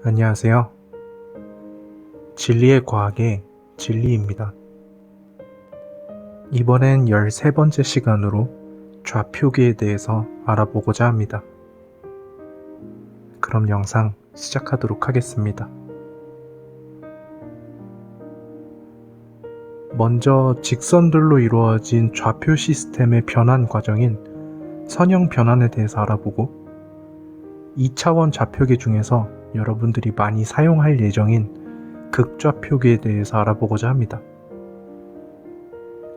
안녕하세요. 진리의 과학의 진리입니다. 이번엔 13번째 시간으로 좌표계에 대해서 알아보고자 합니다. 그럼 영상 시작하도록 하겠습니다. 먼저 직선들로 이루어진 좌표 시스템의 변환 과정인 선형 변환에 대해서 알아보고 2차원 좌표계 중에서 여러분들이 많이 사용할 예정인 극좌표계에 대해서 알아보고자 합니다.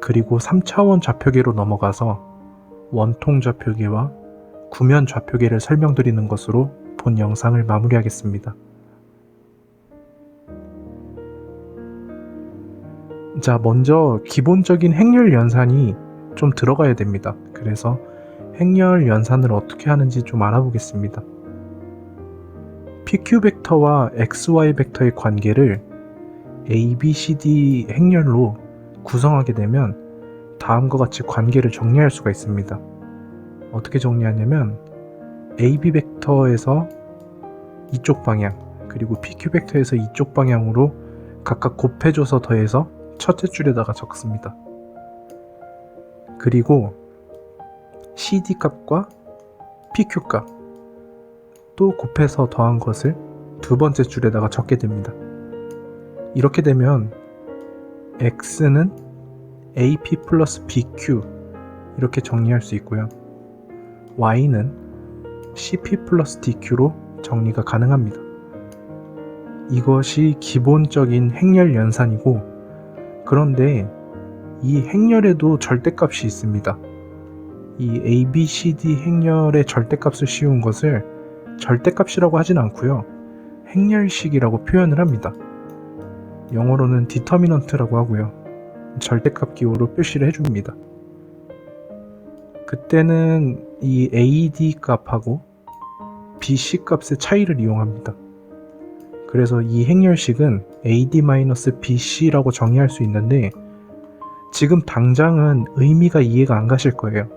그리고 3차원 좌표계로 넘어가서 원통 좌표계와 구면 좌표계를 설명드리는 것으로 본 영상을 마무리하겠습니다. 자, 먼저 기본적인 행렬 연산이 좀 들어가야 됩니다. 그래서 행렬 연산을 어떻게 하는지 좀 알아보겠습니다. PQ 벡터와 XY 벡터의 관계를 ABCD 행렬로 구성하게 되면 다음과 같이 관계를 정리할 수가 있습니다. 어떻게 정리하냐면 AB 벡터에서 이쪽 방향, 그리고 PQ 벡터에서 이쪽 방향으로 각각 곱해줘서 더해서 첫째 줄에다가 적습니다. 그리고 CD 값과 PQ 값 또 곱해서 더한 것을 두 번째 줄에다가 적게 됩니다. 이렇게 되면 X는 AP 플러스 BQ 이렇게 정리할 수 있고요. Y는 CP 플러스 DQ로 정리가 가능합니다. 이것이 기본적인 행렬 연산이고, 그런데 이 행렬에도 절대값이 있습니다. 이 ABCD 행렬의 절대값을 씌운 것을 절대값이라고 하진 않고요. 행렬식이라고 표현을 합니다. 영어로는 디터미넌트라고 하고요. 절대값 기호로 표시를 해줍니다. 그때는 이 AD 값하고 BC 값의 차이를 이용합니다. 그래서 이 행렬식은 AD-BC라고 정의할 수 있는데, 지금 당장은 의미가 이해가 안 가실 거예요.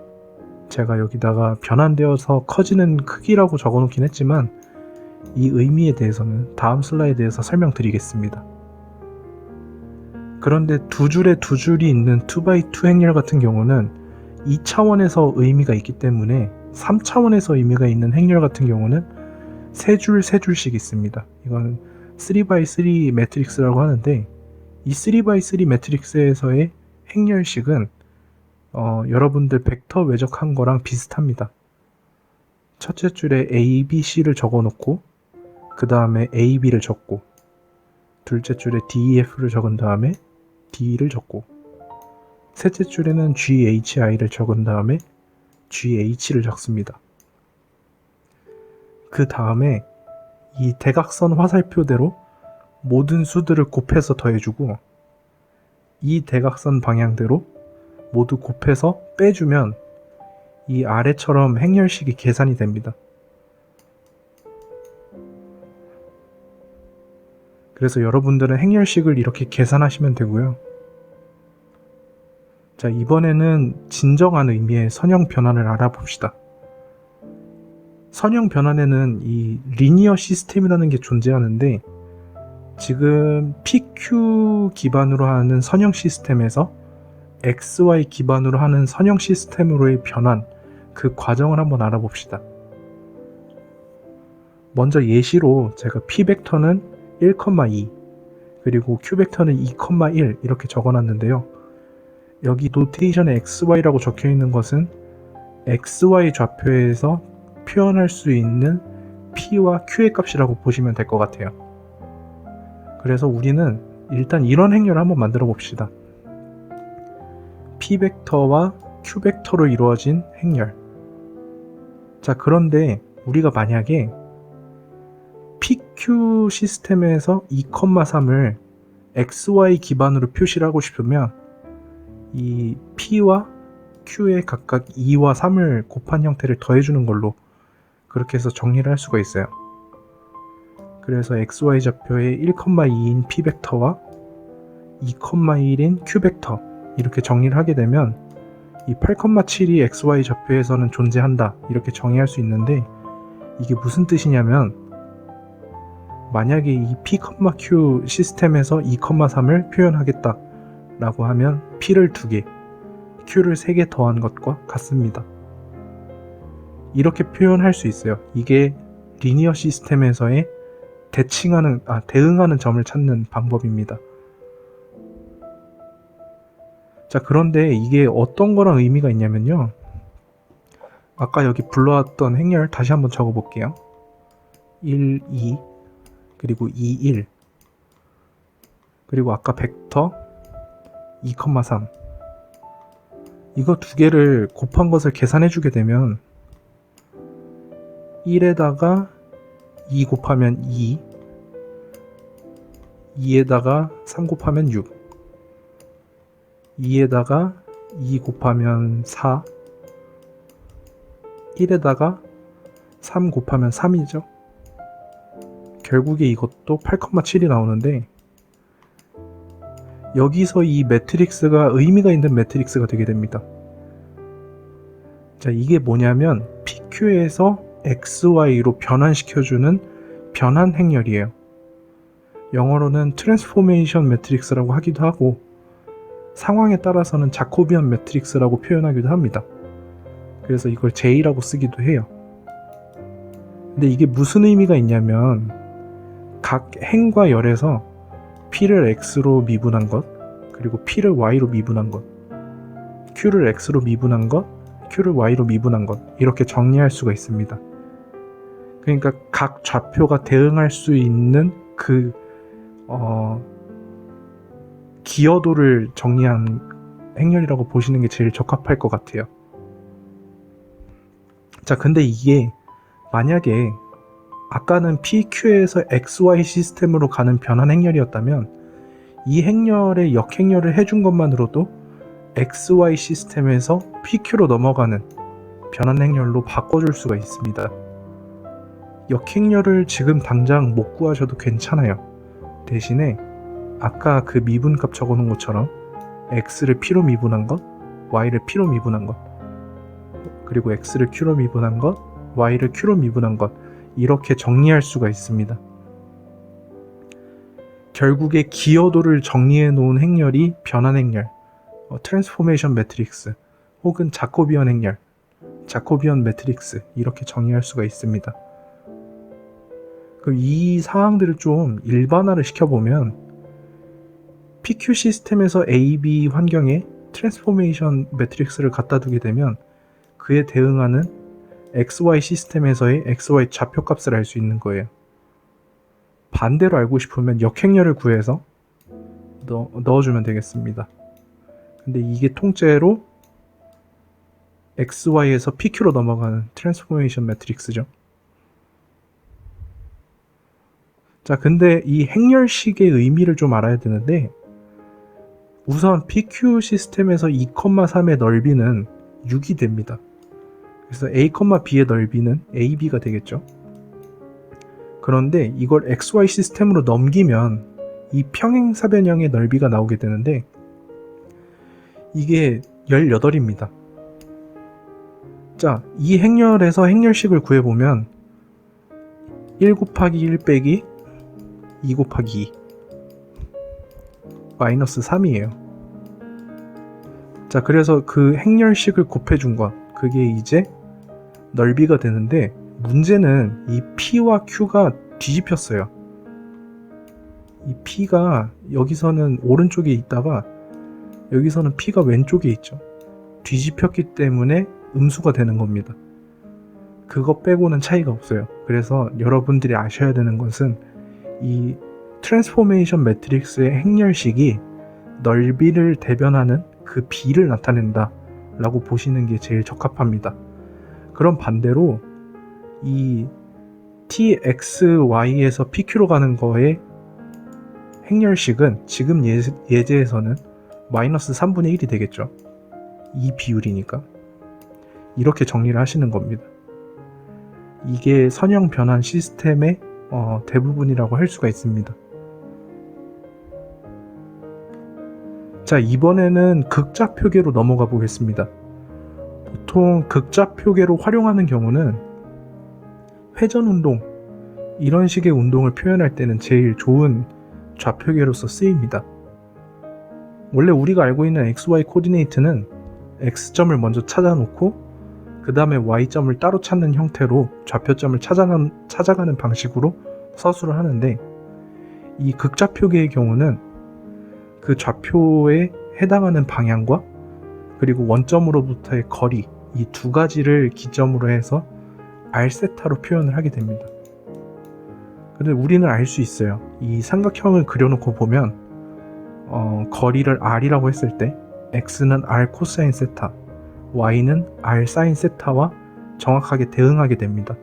제가 여기다가 변환되어서 커지는 크기라고 적어놓긴 했지만 이 의미에 대해서는 다음 슬라이드에서 설명드리겠습니다. 그런데 두 줄이 있는 2x2 행렬 같은 경우는 2차원에서 의미가 있기 때문에 3차원에서 의미가 있는 행렬 같은 경우는 세 줄씩 있습니다. 이건 3x3 매트릭스라고 하는데, 이 3x3 매트릭스에서의 행렬식은 여러분들 벡터 외적한 거랑 비슷합니다. 첫째 줄에 A, B, C를 적어놓고 그 다음에 A, B를 적고, 둘째 줄에 D, E, F를 적은 다음에 D를 적고, 셋째 줄에는 G, H, I를 적은 다음에 G, H를 적습니다. 그 다음에 이 대각선 화살표대로 모든 수들을 곱해서 더해주고, 이 대각선 방향대로 모두 곱해서 빼주면 이 아래처럼 행렬식이 계산이 됩니다. 그래서 여러분들은 행렬식을 이렇게 계산하시면 되고요. 자, 이번에는 진정한 의미의 선형 변환을 알아봅시다. 선형 변환에는 이 리니어 시스템이라는 게 존재하는데, 지금 PQ 기반으로 하는 선형 시스템에서 XY 기반으로 하는 선형 시스템으로의 변환, 그 과정을 한번 알아봅시다. 먼저 예시로 제가 P 벡터는 1,2 그리고 Q 벡터는 2,1 이렇게 적어놨는데요. 여기 노테이션에 XY라고 적혀있는 것은 XY 좌표에서 표현할 수 있는 P와 Q의 값이라고 보시면 될 것 같아요. 그래서 우리는 일단 이런 행렬을 한번 만들어 봅시다. P 벡터와 Q 벡터로 이루어진 행렬. 자, 그런데 우리가 만약에 PQ 시스템에서 2,3을 XY 기반으로 표시를 하고 싶으면 이 P와 Q에 각각 2와 3을 곱한 형태를 더해주는 걸로 그렇게 해서 정리를 할 수가 있어요. 그래서 XY 좌표의 1,2인 P 벡터와 2,1인 Q 벡터 이렇게 정리를 하게 되면 이 8,7이 XY 좌표에서는 존재한다 이렇게 정의할 수 있는데, 이게 무슨 뜻이냐면 만약에 이 P, Q 시스템에서 2,3을 표현하겠다 라고 하면 P를 2개, Q를 3개 더한 것과 같습니다. 이렇게 표현할 수 있어요. 이게 리니어 시스템에서의 대응하는 점을 찾는 방법입니다. 자, 그런데 이게 어떤 거랑 의미가 있냐면요. 아까 여기 불러왔던 행렬 다시 한번 적어볼게요. 1, 2, 그리고 2, 1, 그리고 아까 벡터 2,3. 이거 두 개를 곱한 것을 계산해주게 되면 1에다가 2 곱하면 2, 2에다가 3 곱하면 6, 2에다가 2 곱하면 4, 1에다가 3 곱하면 3이죠. 결국에 이것도 8,7이 나오는데, 여기서 이 매트릭스가 의미가 있는 매트릭스가 되게 됩니다. 자, 이게 뭐냐면 PQ에서 XY로 변환시켜주는 변환 행렬이에요. 영어로는 트랜스포메이션 매트릭스라고 하기도 하고, 상황에 따라서는 자코비안 매트릭스라고 표현하기도 합니다. 그래서 이걸 J라고 쓰기도 해요. 근데 이게 무슨 의미가 있냐면 각 행과 열에서 P를 X로 미분한 것, 그리고 P를 Y로 미분한 것, Q를 X로 미분한 것, Q를 Y로 미분한 것, 이렇게 정리할 수가 있습니다. 그러니까 각 좌표가 대응할 수 있는 그 기여도를 정리한 행렬이라고 보시는 게 제일 적합할 것 같아요. 자, 근데 이게 만약에 아까는 PQ에서 XY 시스템으로 가는 변환 행렬이었다면 이 행렬의 역행렬을 해준 것만으로도 XY 시스템에서 PQ로 넘어가는 변환 행렬로 바꿔줄 수가 있습니다. 역행렬을 지금 당장 못 구하셔도 괜찮아요. 대신에 아까 그 미분값 적어놓은 것처럼 X를 P로 미분한 것, Y를 P로 미분한 것, 그리고 X를 Q로 미분한 것, Y를 Q로 미분한 것, 이렇게 정리할 수가 있습니다. 결국에 기여도를 정리해 놓은 행렬이 변환 행렬, 트랜스포메이션 매트릭스, 혹은 자코비언 행렬, 자코비언 매트릭스, 이렇게 정의할 수가 있습니다. 그럼 이 사항들을 좀 일반화를 시켜보면 PQ 시스템에서 AB 환경에 트랜스포메이션 매트릭스를 갖다 두게 되면 그에 대응하는 XY 시스템에서의 XY 좌표값을 알 수 있는 거예요. 반대로 알고 싶으면 역행렬을 구해서 넣어주면 되겠습니다. 근데 이게 통째로 XY에서 PQ로 넘어가는 트랜스포메이션 매트릭스죠. 자, 근데 이 행렬식의 의미를 좀 알아야 되는데, 우선 PQ 시스템에서 2,3의 넓이는 6이 됩니다. 그래서 A, B의 넓이는 AB가 되겠죠. 그런데 이걸 XY 시스템으로 넘기면 이 평행사변형의 넓이가 나오게 되는데 이게 18입니다. 자, 이 행렬에서 행렬식을 구해보면 1 곱하기 1 빼기 2 곱하기 2 마이너스 3이에요. 자, 그래서 그 행렬식을 곱해준 것, 그게 이제 넓이가 되는데, 문제는 이 P와 Q가 뒤집혔어요. 이 P가 여기서는 오른쪽에 있다가 여기서는 P가 왼쪽에 있죠. 뒤집혔기 때문에 음수가 되는 겁니다. 그거 빼고는 차이가 없어요. 그래서 여러분들이 아셔야 되는 것은 이 트랜스포메이션 매트릭스의 행렬식이 넓이를 대변하는 그 B를 나타낸다 라고 보시는 게 제일 적합합니다. 그럼 반대로 이 TXY에서 PQ로 가는 거의 행렬식은 지금 예제에서는 마이너스 3분의 1이 되겠죠. 이 비율이니까. 이렇게 정리를 하시는 겁니다. 이게 선형 변환 시스템의 대부분이라고 할 수가 있습니다. 자, 이번에는 극좌표계로 넘어가 보겠습니다. 보통 극좌표계로 활용하는 경우는 회전운동, 이런 식의 운동을 표현할 때는 제일 좋은 좌표계로서 쓰입니다. 원래 우리가 알고 있는 XY 코디네이트는 X점을 먼저 찾아놓고 그 다음에 Y점을 따로 찾는 형태로 좌표점을 찾아가는 방식으로 서술을 하는데, 이 극좌표계의 경우는 그 좌표에 해당하는 방향과 그리고 원점으로부터의 거리, 이 두 가지를 기점으로 해서 R세타로 표현을 하게 됩니다. 근데 우리는 알 수 있어요. 이 삼각형을 그려놓고 보면 거리를 R이라고 했을 때 X는 R 코사인 세타, Y는 R 사인 세타와 정확하게 대응하게 됩니다.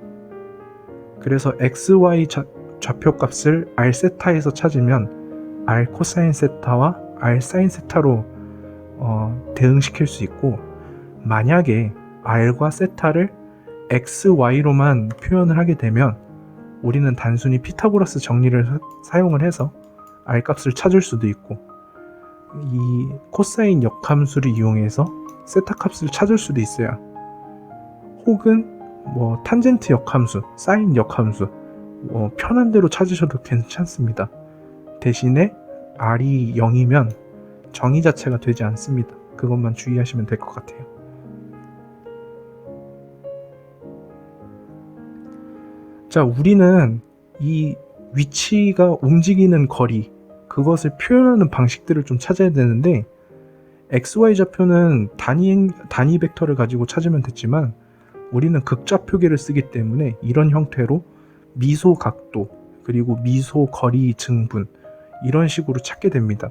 그래서 XY 좌표값을 R 세타에서 찾으면 R 코사인 세타와 R 사인 세타로 대응시킬 수 있고, 만약에 R과 세타를 XY로만 표현을 하게 되면 우리는 단순히 피타고라스 정리를 사용을 해서 R 값을 찾을 수도 있고, 이 코사인 역함수를 이용해서 세타 값을 찾을 수도 있어요. 혹은 탄젠트 역함수, 사인 역함수 편한 대로 찾으셔도 괜찮습니다. 대신에 R이 0이면 정의 자체가 되지 않습니다. 그것만 주의하시면 될 것 같아요. 자, 우리는 이 위치가 움직이는 거리, 그것을 표현하는 방식들을 좀 찾아야 되는데, XY 좌표는 단위 벡터를 가지고 찾으면 됐지만 우리는 극좌표계를 쓰기 때문에 이런 형태로 미소 각도, 그리고 미소 거리 증분, 이런 식으로 찾게 됩니다.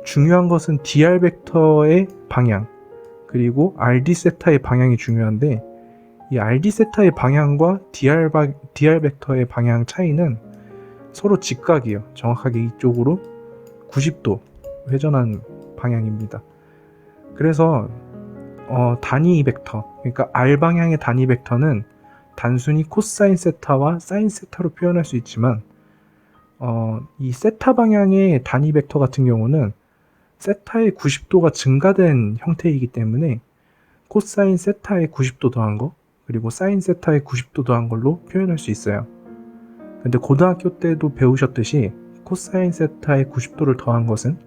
중요한 것은 dr 벡터의 방향, 그리고 rd 세타의 방향이 중요한데, 이 rd 세타의 방향과 dr 벡터의 방향 차이는 서로 직각이에요. 정확하게 이쪽으로 90도 회전한 방향입니다. 그래서 단위 벡터, 그러니까 r 방향의 단위 벡터는 단순히 코사인 세타와 사인 세타로 표현할 수 있지만, 이 세타 방향의 단위 벡터 같은 경우는 세타의 90도가 증가된 형태이기 때문에 코사인 세타의 90도 더한 거, 그리고 사인 세타의 90도 더한 걸로 표현할 수 있어요. 근데 고등학교 때도 배우셨듯이 코사인 세타의 90도를 더한 것은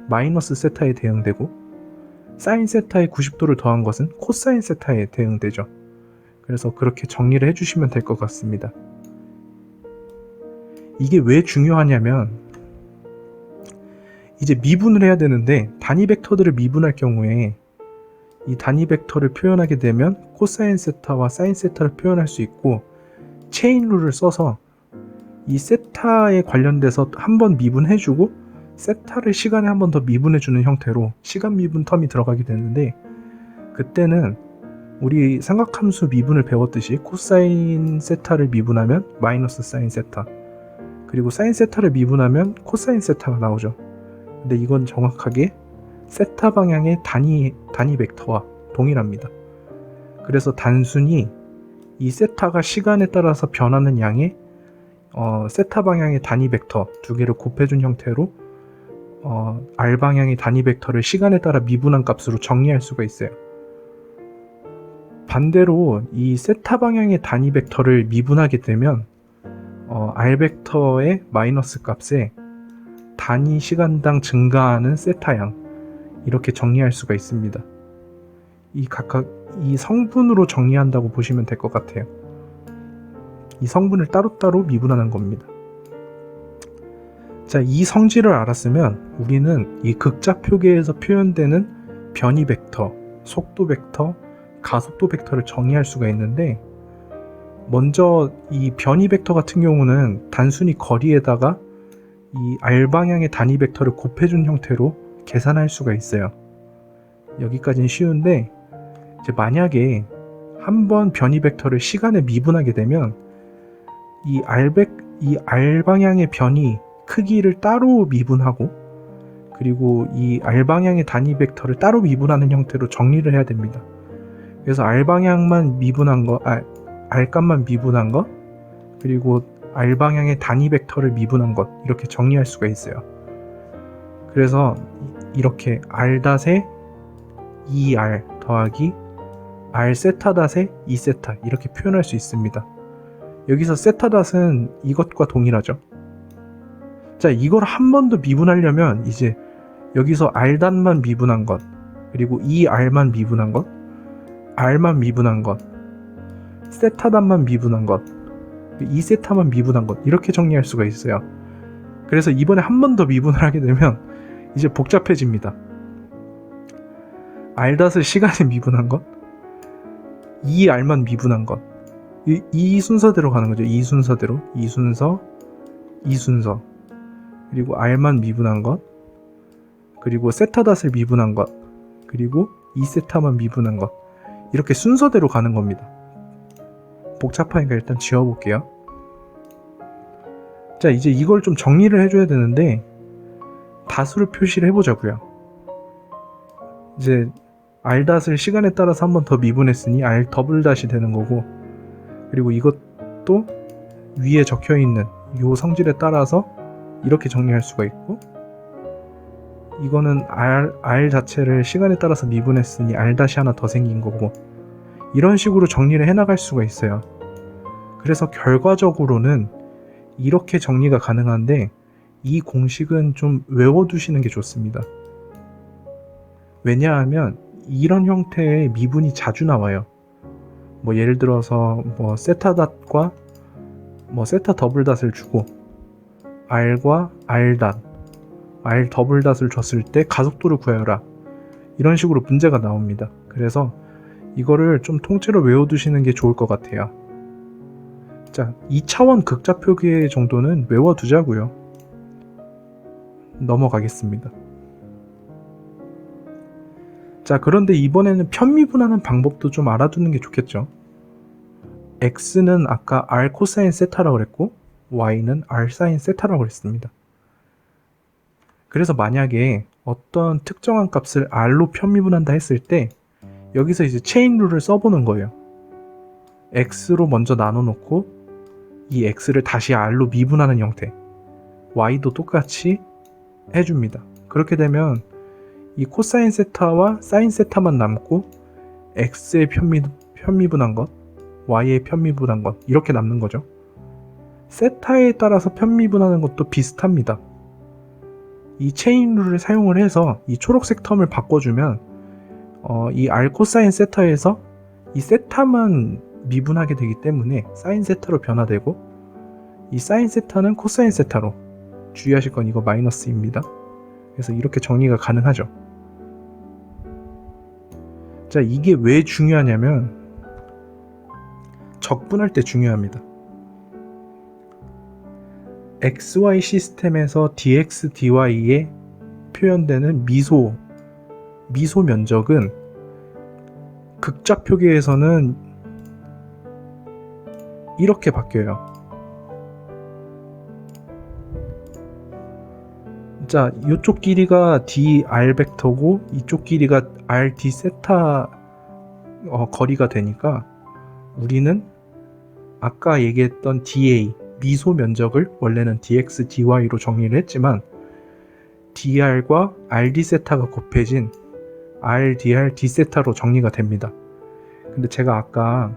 마이너스 세타에 대응되고, 사인 세타의 90도를 더한 것은 코사인 세타에 대응되죠. 그래서 그렇게 정리를 해주시면 될 것 같습니다. 이게 왜 중요하냐면, 이제 미분을 해야 되는데 단위 벡터들을 미분할 경우에 이 단위 벡터를 표현하게 되면 코사인 세타와 사인 세타를 표현할 수 있고, 체인 룰을 써서 이 세타에 관련돼서 한번 미분해주고 세타를 시간에 한 번 더 미분해주는 형태로 시간 미분 텀이 들어가게 되는데, 그때는 우리 삼각함수 미분을 배웠듯이 코사인 세타를 미분하면 마이너스 사인 세타, 그리고 사인 세타를 미분하면 코사인 세타가 나오죠. 근데 이건 정확하게 세타 방향의 단위 벡터와 동일합니다. 그래서 단순히 이 세타가 시간에 따라서 변하는 양의 세타 방향의 단위 벡터 두 개를 곱해준 형태로 R 방향의 단위 벡터를 시간에 따라 미분한 값으로 정리할 수가 있어요. 반대로 이 세타 방향의 단위 벡터를 미분하게 되면 R 벡터의 마이너스 값에 단위 시간당 증가하는 세타양, 이렇게 정리할 수가 있습니다. 각각 이 성분으로 정리한다고 보시면 될 것 같아요. 이 성분을 따로따로 미분하는 겁니다. 자, 이 성질을 알았으면 우리는 이 극좌표계에서 표현되는 변이 벡터, 속도 벡터, 가속도 벡터를 정의할 수가 있는데, 먼저 이 변이 벡터 같은 경우는 단순히 거리에다가 이 R 방향의 단위 벡터를 곱해준 형태로 계산할 수가 있어요. 여기까지는 쉬운데, 이제 만약에 한번 변이 벡터를 시간에 미분하게 되면 이 R 방향의 변이 크기를 따로 미분하고, 그리고 이 R 방향의 단위 벡터를 따로 미분하는 형태로 정리를 해야 됩니다. 그래서 R 방향만 미분한 거, R 값만 미분한 것, 그리고 R 방향의 단위 벡터를 미분한 것, 이렇게 정리할 수가 있어요. 그래서 이렇게 R 닷에 2R 더하기 R 세타 닷에 2세타, 이렇게 표현할 수 있습니다. 여기서 세타닷은 이것과 동일하죠. 자, 이걸 한 번 더 미분하려면 이제 여기서 R닷만 미분한 것, 그리고 이 R만 미분한 것, R만 미분한 것, 세타닷만 미분한 것, 이 세타만 미분한 것, 이렇게 정리할 수가 있어요. 그래서 이번에 한 번 더 미분을 하게 되면 이제 복잡해집니다. R닷을 시간에 미분한 것, 이 R만 미분한 것, 이 순서대로 가는 거죠. 이 순서대로, 이 순서, 이 순서, 그리고 R만 미분한 것, 그리고 세타닷을 미분한 것, 그리고 이 세타만 미분한 것, 이렇게 순서대로 가는 겁니다. 복잡하니까 일단 지워볼게요. 자, 이제 이걸 좀 정리를 해줘야 되는데 다수를 표시를 해보자고요. 이제 R닷을 시간에 따라서 한 번 더 미분했으니 R 더블닷이 되는 거고, 그리고 이것도 위에 적혀있는 이 성질에 따라서 이렇게 정리할 수가 있고, 이거는 R 자체를 시간에 따라서 미분했으니 R닷이 하나 더 생긴 거고, 이런 식으로 정리를 해나갈 수가 있어요. 그래서 결과적으로는 이렇게 정리가 가능한데 이 공식은 좀 외워두시는 게 좋습니다. 왜냐하면 이런 형태의 미분이 자주 나와요. 뭐 예를 들어서 뭐 세타닷과 뭐 세타 더블닷을 주고 R과 R닷, R 더블닷을 줬을 때 가속도를 구하여라, 이런 식으로 문제가 나옵니다. 그래서 이거를 좀 통째로 외워두시는 게 좋을 것 같아요. 자, 2차원 극좌표계 정도는 외워두자고요. 넘어가겠습니다. 자, 그런데 이번에는 편미분하는 방법도 좀 알아두는 게 좋겠죠. X는 아까 R 코사인 세타라고 그랬고 Y는 R 사인 세타라고 그랬습니다. 그래서 만약에 어떤 특정한 값을 R로 편미분한다 했을 때 여기서 이제 체인 룰을 써보는 거예요. X로 먼저 나눠놓고 이 X를 다시 R로 미분하는 형태, Y도 똑같이 해줍니다. 그렇게 되면 이 코사인 세타와 사인 세타만 남고 X의 편미분한 것, Y의 편미분한 것, 이렇게 남는 거죠. 세타에 따라서 편미분하는 것도 비슷합니다. 이 체인 룰을 사용을 해서 이 초록색 텀을 바꿔주면 이 R 코사인 세타에서 이 세타만 미분하게 되기 때문에 사인 세타로 변화되고, 이 사인 세타는 코사인 세타로, 주의하실 건 이거 마이너스입니다. 그래서 이렇게 정리가 가능하죠. 자, 이게 왜 중요하냐면 적분할 때 중요합니다. XY 시스템에서 dx, dy에 표현되는 미소 면적은 극좌표계에서는 이렇게 바뀌어요. 자, 이쪽 길이가 dr 벡터고 이쪽 길이가 rd 세타 거리가 되니까 우리는 아까 얘기했던 dA 미소 면적을 원래는 dx, dy로 정리를 했지만 dr과 rd 세타가 곱해진 rdr d 세타로 정리가 됩니다. 근데 제가 아까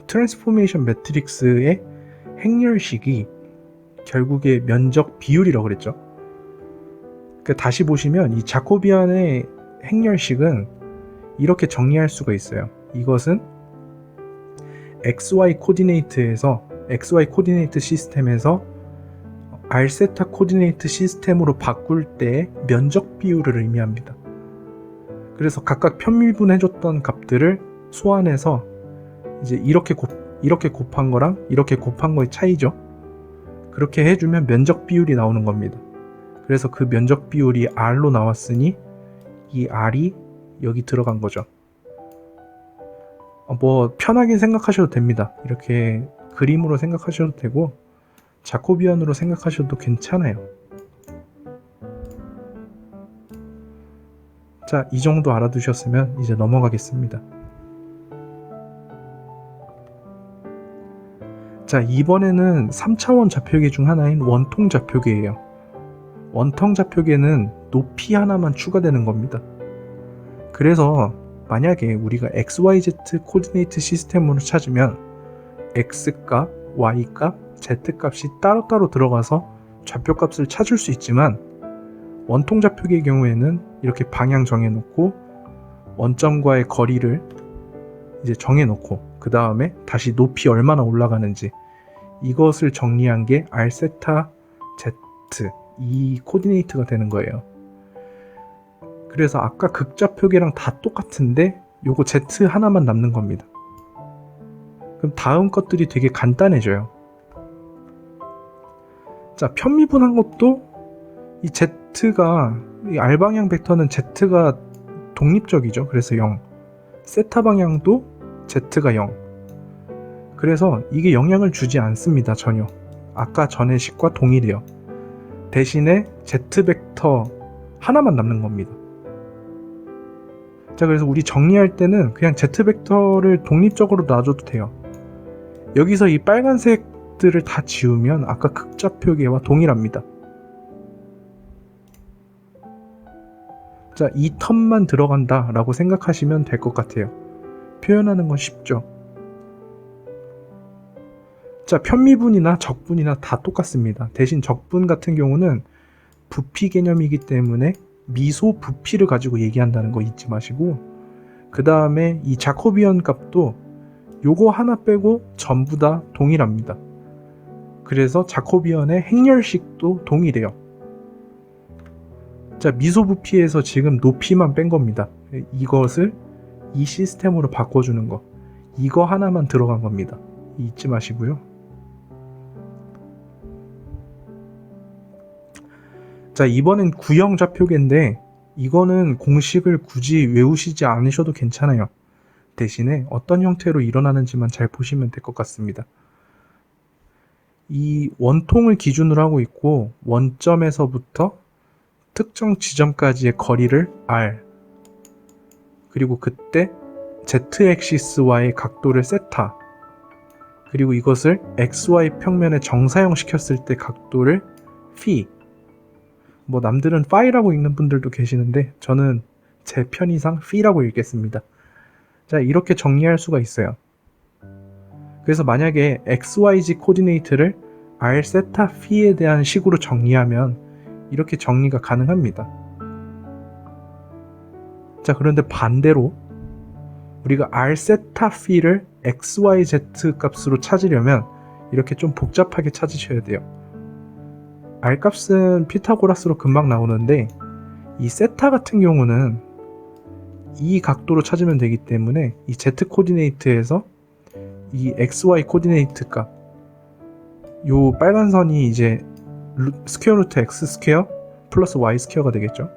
트랜스포메이션 매트릭스의 행렬식이 결국에 면적 비율이라고 그랬죠. 그러니까 다시 보시면 이 자코비안의 행렬식은 이렇게 정리할 수가 있어요. 이것은 XY 코디네이트 시스템에서 R세타 코디네이트 시스템으로 바꿀 때 면적 비율을 의미합니다. 그래서 각각 편미분해줬던 값들을 소환해서 이제 이렇게 곱한 거랑 이렇게 곱한 거의 차이죠. 그렇게 해주면 면적 비율이 나오는 겁니다. 그래서 그 면적 비율이 R로 나왔으니 이 R이 여기 들어간 거죠. 뭐 편하게 생각하셔도 됩니다. 이렇게 그림으로 생각하셔도 되고 자코비안으로 생각하셔도 괜찮아요. 자, 이 정도 알아두셨으면 이제 넘어가겠습니다. 자, 이번에는 3차원 좌표계 중 하나인 원통 좌표계예요. 원통 좌표계는 높이 하나만 추가되는 겁니다. 그래서 만약에 우리가 XYZ 코디네이트 시스템으로 찾으면 X값, Y값, Z값이 따로따로 들어가서 좌표값을 찾을 수 있지만 원통 좌표기의 경우에는 이렇게 방향 정해놓고 원점과의 거리를 이제 정해놓고 그 다음에 다시 높이 얼마나 올라가는지 이것을 정리한 게 R세타 Z 이 코디네이트가 되는 거예요. 그래서 아까 극좌표기랑 다 똑같은데 요거 Z 하나만 남는 겁니다. 그럼 다음 것들이 되게 간단해져요. 자, 편미분한 것도 이 Z가 이 R방향 벡터는 Z가 독립적이죠. 그래서 0. 세타 방향도 Z가 0. 그래서 이게 영향을 주지 않습니다. 전혀. 아까 전의 식과 동일해요. 대신에 Z 벡터 하나만 남는 겁니다. 자, 그래서 우리 정리할 때는 그냥 Z 벡터를 독립적으로 놔줘도 돼요. 여기서 이 빨간색들을 다 지우면 아까 극좌표계와 동일합니다. 자, 이 텀만 들어간다 라고 생각하시면 될 것 같아요. 표현하는 건 쉽죠. 자, 편미분이나 적분이나 다 똑같습니다. 대신 적분 같은 경우는 부피 개념이기 때문에 미소 부피를 가지고 얘기한다는 거 잊지 마시고, 그 다음에 이 자코비언 값도 요거 하나 빼고 전부 다 동일합니다. 그래서 자코비언의 행렬식도 동일해요. 자, 미소 부피에서 지금 높이만 뺀 겁니다. 이것을 이 시스템으로 바꿔주는 거, 이거 하나만 들어간 겁니다. 잊지 마시고요. 자, 이번엔 구형 좌표계인데 이거는 공식을 굳이 외우시지 않으셔도 괜찮아요. 대신에 어떤 형태로 일어나는지만 잘 보시면 될 것 같습니다. 이 원통을 기준으로 하고 있고 원점에서부터 특정 지점까지의 거리를 R, 그리고 그때 Z-액시스와의 각도를 세타, 그리고 이것을 XY 평면에 정사형 시켰을 때 각도를 phi, 뭐 남들은 파이라고 읽는 분들도 계시는데 저는 제 편의상 phi라고 읽겠습니다. 자, 이렇게 정리할 수가 있어요. 그래서 만약에 XYZ 코디네이트를 R 세타 phi에 대한 식으로 정리하면 이렇게 정리가 가능합니다. 자, 그런데 반대로 우리가 R 세타 phi를 XYZ 값으로 찾으려면 이렇게 좀 복잡하게 찾으셔야 돼요. R 값은 피타고라스로 금방 나오는데 이 세타 같은 경우는 이 각도로 찾으면 되기 때문에 이 Z 코디네이트에서 이 XY 코디네이트 값, 요 빨간 선이 이제 스퀘어 루트 X 스퀘어 플러스 Y 스퀘어가 되겠죠.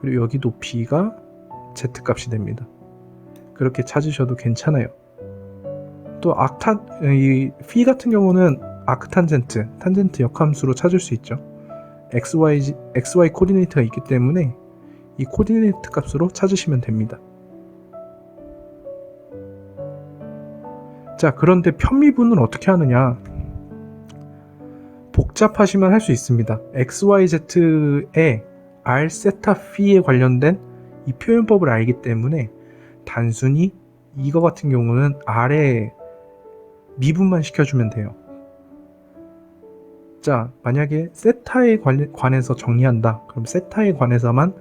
그리고 여기 높이가 Z 값이 됩니다. 그렇게 찾으셔도 괜찮아요. 또 이 phi 같은 경우는 탄젠트 역함수로 찾을 수 있죠. XY 코디네이트가 있기 때문에 이 코디네이트 값으로 찾으시면 됩니다. 자, 그런데 편미분은 어떻게 하느냐? 복잡하시면 할 수 있습니다. XYZ의 R 세타 phi에 관련된 이 표현법을 알기 때문에 단순히 이거 같은 경우는 R에 미분만 시켜주면 돼요. 자, 만약에 세타에 관해서 정리한다. 그럼 세타에 관해서만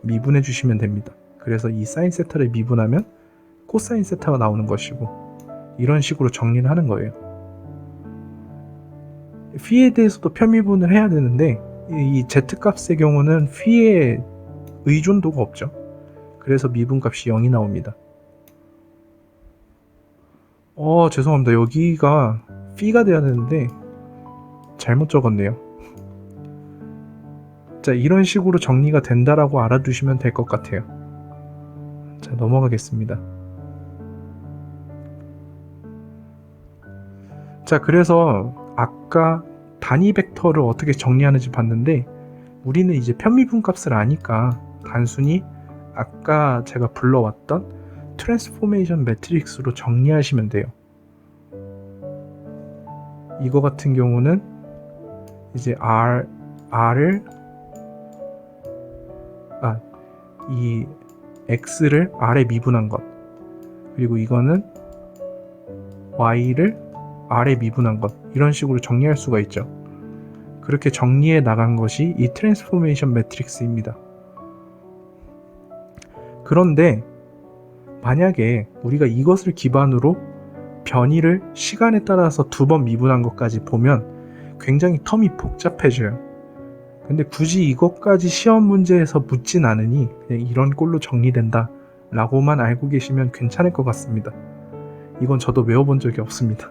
미분해 주시면 됩니다. 그래서 이 사인 세타를 미분하면 코사인 세타가 나오는 것이고, 이런 식으로 정리를 하는 거예요. phi에 대해서도 편미분을 해야 되는데 이 z값의 경우는 phi에 의존도가 없죠. 그래서 미분값이 0이 나옵니다. 죄송합니다. 여기가 phi가 돼야 되는데 잘못 적었네요. 자, 이런 식으로 정리가 된다라고 알아두시면 될 것 같아요. 자, 넘어가겠습니다. 자, 그래서 아까 단위 벡터를 어떻게 정리하는지 봤는데 우리는 이제 편미분 값을 아니까 단순히 아까 제가 불러왔던 트랜스포메이션 매트릭스로 정리하시면 돼요. 이거 같은 경우는 이제 이 x를 r에 미분한 것, 그리고 이거는 y를 아래 미분한 것 이런 식으로 정리할 수가 있죠. 그렇게 정리해 나간 것이 이 트랜스포메이션 매트릭스입니다. 그런데 만약에 우리가 이것을 기반으로 변이를 시간에 따라서 2번 미분한 것까지 보면 굉장히 텀이 복잡해져요. 근데 굳이 이것까지 시험 문제에서 묻진 않으니 그냥 이런 꼴로 정리된다 라고만 알고 계시면 괜찮을 것 같습니다. 이건 저도 외워본 적이 없습니다.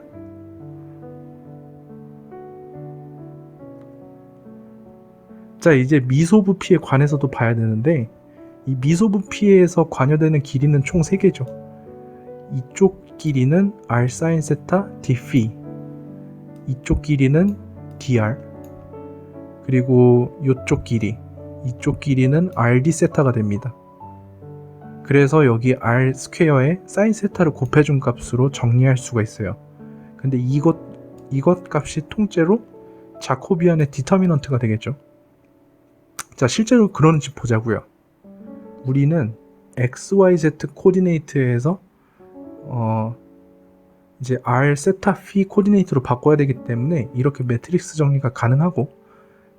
자, 이제 미소부피에 관해서도 봐야 되는데 이 미소부피에서 관여되는 길이는 총 3개죠. 이쪽 길이는 r sin 세타 d phi, 이쪽 길이는 dr, 그리고 이쪽 길이는 rd 세타가 됩니다. 그래서 여기 r 스퀘어에 sin 세타를 곱해준 값으로 정리할 수가 있어요. 근데 이것 값이 통째로 자코비안의 디터미넌트가 되겠죠. 자, 실제로 그런지 보자고요. 우리는 XYZ 코디네이트에서 이제 R 세타 phi 코디네이트로 바꿔야 되기 때문에 이렇게 매트릭스 정리가 가능하고,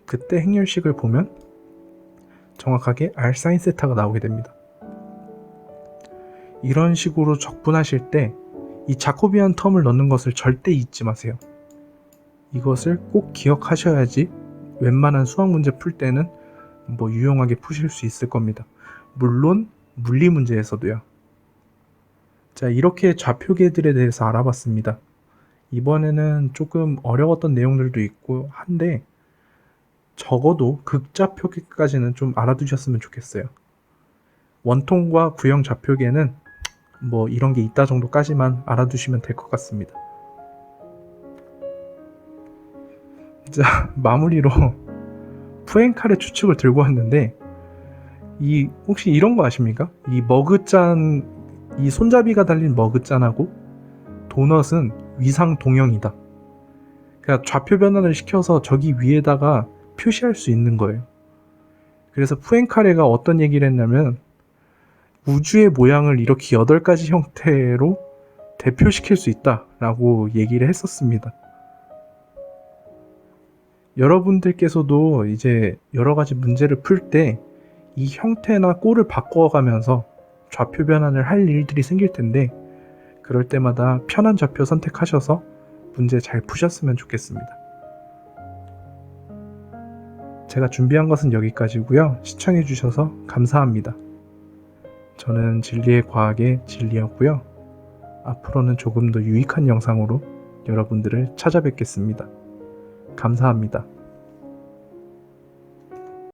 그때 행렬식을 보면 정확하게 R sin 세타가 나오게 됩니다. 이런 식으로 적분하실 때 이 자코비안 텀을 넣는 것을 절대 잊지 마세요. 이것을 꼭 기억하셔야지 웬만한 수학 문제 풀 때는 유용하게 푸실 수 있을 겁니다. 물론 물리 문제에서도요. 자, 이렇게 좌표계들에 대해서 알아봤습니다. 이번에는 조금 어려웠던 내용들도 있고 한데 적어도 극좌표계까지는 좀 알아두셨으면 좋겠어요. 원통과 구형 좌표계는 이런 게 있다 정도까지만 알아두시면 될 것 같습니다. 자, 마무리로 푸엔칼의 추측을 들고 왔는데, 혹시 이런 거 아십니까? 이 머그잔, 이 손잡이가 달린 머그잔하고 도넛은 위상 동형이다. 그러니까 좌표 변환을 시켜서 저기 위에다가 표시할 수 있는 거예요. 그래서 푸엔카레가 어떤 얘기를 했냐면 우주의 모양을 이렇게 8가지 형태로 대표시킬 수 있다라고 얘기를 했었습니다. 여러분들께서도 이제 여러 가지 문제를 풀 때 이 형태나 꼴을 바꿔가면서 좌표 변환을 할 일들이 생길 텐데, 그럴 때마다 편한 좌표 선택하셔서 문제 잘 푸셨으면 좋겠습니다. 제가 준비한 것은 여기까지고요. 시청해주셔서 감사합니다. 저는 진리의 과학의 진리였고요. 앞으로는 조금 더 유익한 영상으로 여러분들을 찾아뵙겠습니다. 감사합니다.